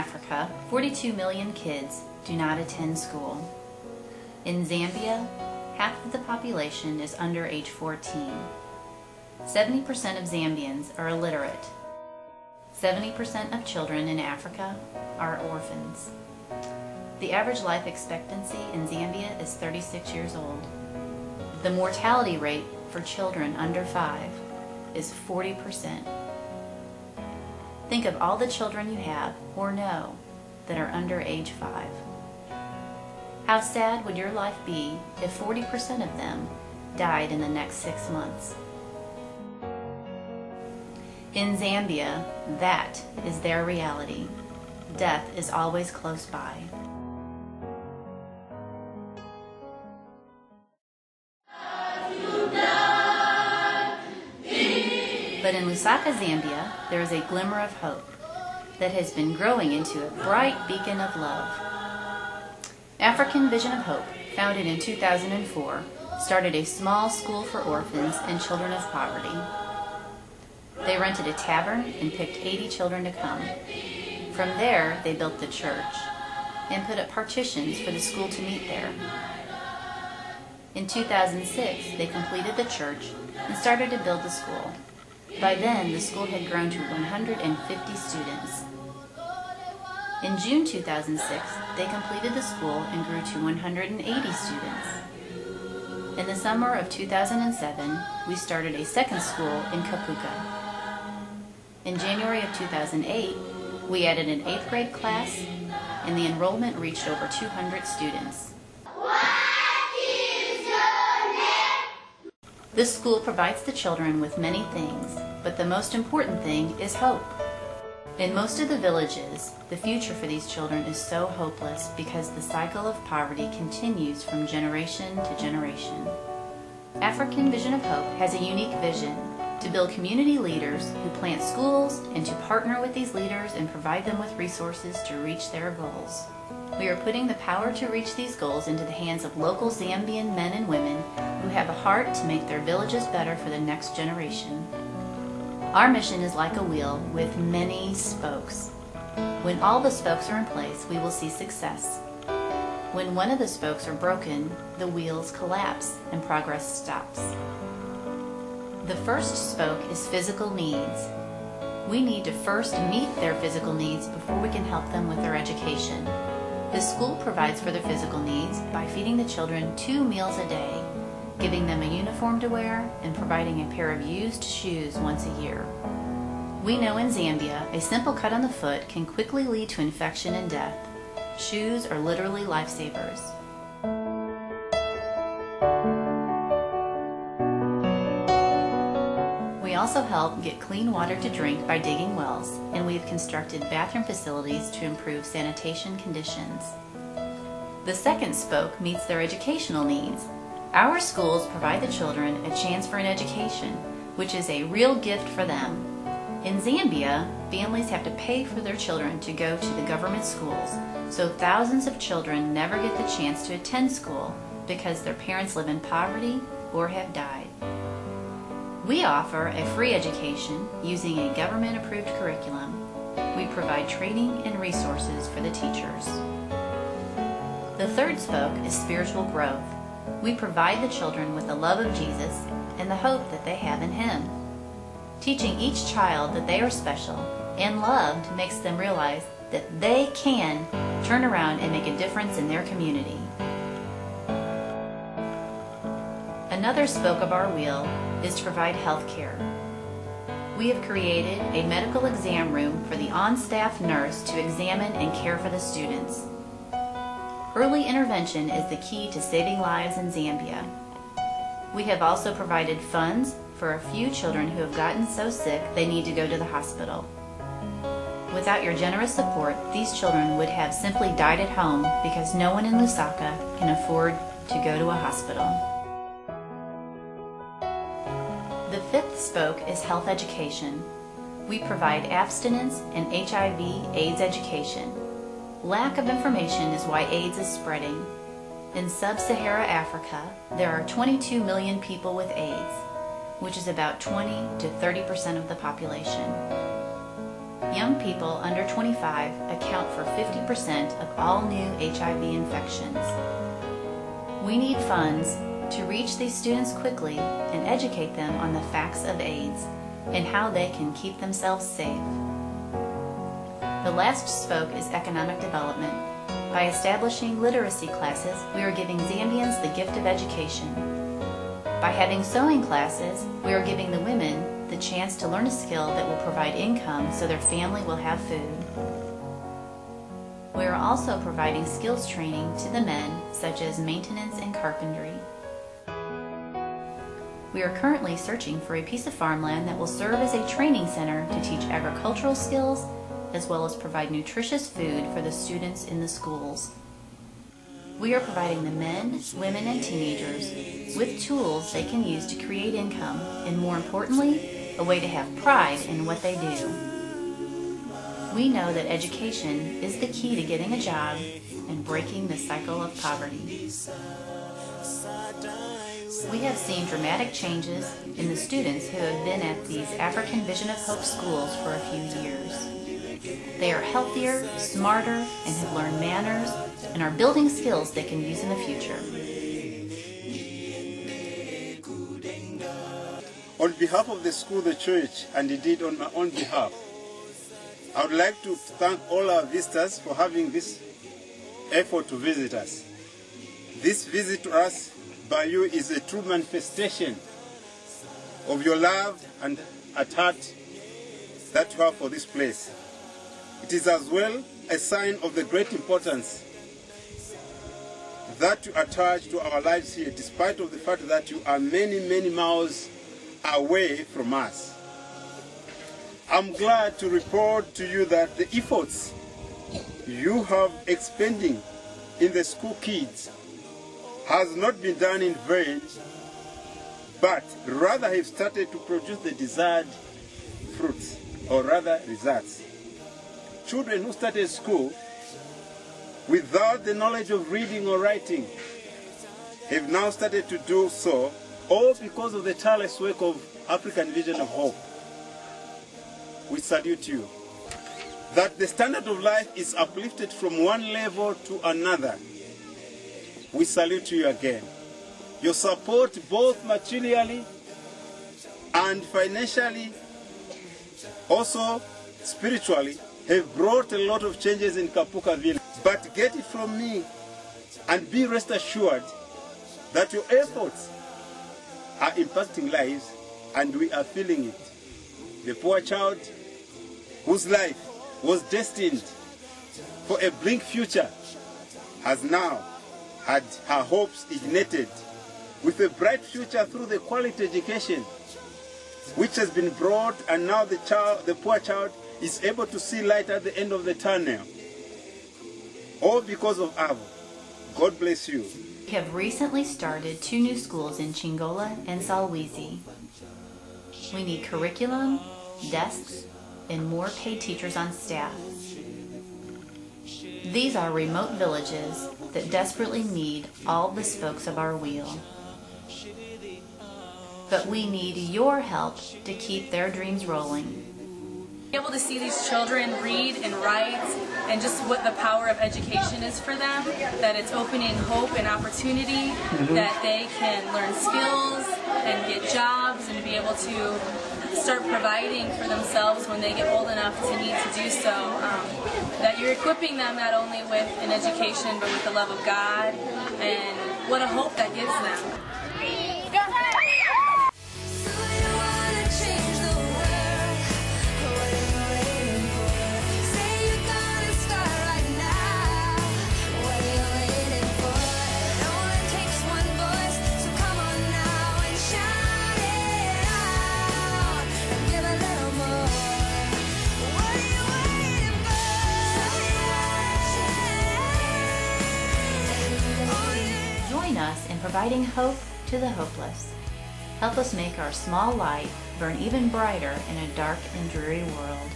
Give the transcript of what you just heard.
Africa, 42 million kids do not attend school. In Zambia, half of the population is under age 14. 70% of Zambians are illiterate. 70% of children in Africa are orphans. The average life expectancy in Zambia is 36 years old. The mortality rate for children under 5 is 40%. Think of all the children you have or know that are under age 5. How sad would your life be if 40% of them died in the next 6 months? In Zambia, that is their reality. Death is always close by. But in Lusaka, Zambia, there is a glimmer of hope that has been growing into a bright beacon of love. African Vision of Hope, founded in 2004, started a small school for orphans and children of poverty. They rented a tavern and picked 80 children to come. From there, they built the church and put up partitions for the school to meet there. In 2006, they completed the church and started to build the school. By then, the school had grown to 150 students. In June 2006, they completed the school and grew to 180 students. In the summer of 2007, we started a second school in Kapuka. In January of 2008, we added an 8th grade class, and the enrollment reached over 200 students. This school provides the children with many things, but the most important thing is hope. In most of the villages, the future for these children is so hopeless because the cycle of poverty continues from generation to generation. African Vision of Hope has a unique vision to build community leaders who plant schools and to partner with these leaders and provide them with resources to reach their goals. We are putting the power to reach these goals into the hands of local Zambian men and women who have a heart to make their villages better for the next generation. Our mission is like a wheel with many spokes. When all the spokes are in place, we will see success. When one of the spokes are broken, the wheels collapse and progress stops. The first spoke is physical needs. We need to first meet their physical needs before we can help them with their education. The school provides for their physical needs by feeding the children 2 meals a day, giving them a uniform to wear, and providing a pair of used shoes once a year. We know in Zambia, a simple cut on the foot can quickly lead to infection and death. Shoes are literally lifesavers. We also help get clean water to drink by digging wells, and we have constructed bathroom facilities to improve sanitation conditions. The second spoke meets their educational needs. Our schools provide the children a chance for an education, which is a real gift for them. In Zambia, families have to pay for their children to go to the government schools, so thousands of children never get the chance to attend school because their parents live in poverty or have died. We offer a free education using a government-approved curriculum. We provide training and resources for the teachers. The third spoke is spiritual growth. We provide the children with the love of Jesus and the hope that they have in Him. Teaching each child that they are special and loved makes them realize that they can turn around and make a difference in their community. Another spoke of our wheel is to provide health care. We have created a medical exam room for the on-staff nurse to examine and care for the students. Early intervention is the key to saving lives in Zambia. We have also provided funds for a few children who have gotten so sick they need to go to the hospital. Without your generous support, these children would have simply died at home because no one in Lusaka can afford to go to a hospital. The fifth spoke is health education. We provide abstinence and HIV/AIDS education. Lack of information is why AIDS is spreading. In sub-Saharan Africa, there are 22 million people with AIDS, which is about 20 to 30% of the population. Young people under 25 account for 50% of all new HIV infections. We need funds to reach these students quickly and educate them on the facts of AIDS and how they can keep themselves safe. The last spoke is economic development. By establishing literacy classes, we are giving Zambians the gift of education. By having sewing classes, we are giving the women the chance to learn a skill that will provide income so their family will have food. We are also providing skills training to the men, such as maintenance and carpentry. We are currently searching for a piece of farmland that will serve as a training center to teach agricultural skills, as well as provide nutritious food for the students in the schools. We are providing the men, women, and teenagers with tools they can use to create income, and more importantly, a way to have pride in what they do. We know that education is the key to getting a job and breaking the cycle of poverty. We have seen dramatic changes in the students who have been at these African Vision of Hope schools for a few years. They are healthier, smarter, and have learned manners and are building skills they can use in the future. On behalf of the school, the church, and indeed on my own behalf, I would like to thank all our visitors for having this effort to visit us. This visit to us by you is a true manifestation of your love and at heart that you have for this place. It is as well a sign of the great importance that you attach to our lives here, despite of the fact that you are many, many miles away from us. I'm glad to report to you that the efforts you have expending in the school kids has not been done in vain, but rather have started to produce the desired fruits, or rather results. Children who started school without the knowledge of reading or writing have now started to do so, all because of the tireless work of African Vision of Hope. We salute you. That the standard of life is uplifted from one level to another. We salute you again. Your support, both materially and financially, also spiritually, have brought a lot of changes in Kapuka village. But get it from me and be rest assured that your efforts are impacting lives, and we are feeling it. The poor child whose life was destined for a bleak future has now had her hopes ignited with a bright future through the quality education which has been brought, and now the poor child is able to see light at the end of the tunnel. All because of Avo. God bless you. We have recently started 2 new schools in Chingola and Zalwizi. We need curriculum, desks, and more paid teachers on staff. These are remote villages that desperately need all the spokes of our wheel. But we need your help to keep their dreams rolling. Be able to see these children read and write, and just what the power of education is for them, that it's opening hope and opportunity, that they can learn skills and get jobs and be able to start providing for themselves when they get old enough to need to do so. That you're equipping them not only with an education, but with the love of God, and what a hope that gives them. Join us in providing hope to the hopeless. Help us make our small light burn even brighter in a dark and dreary world.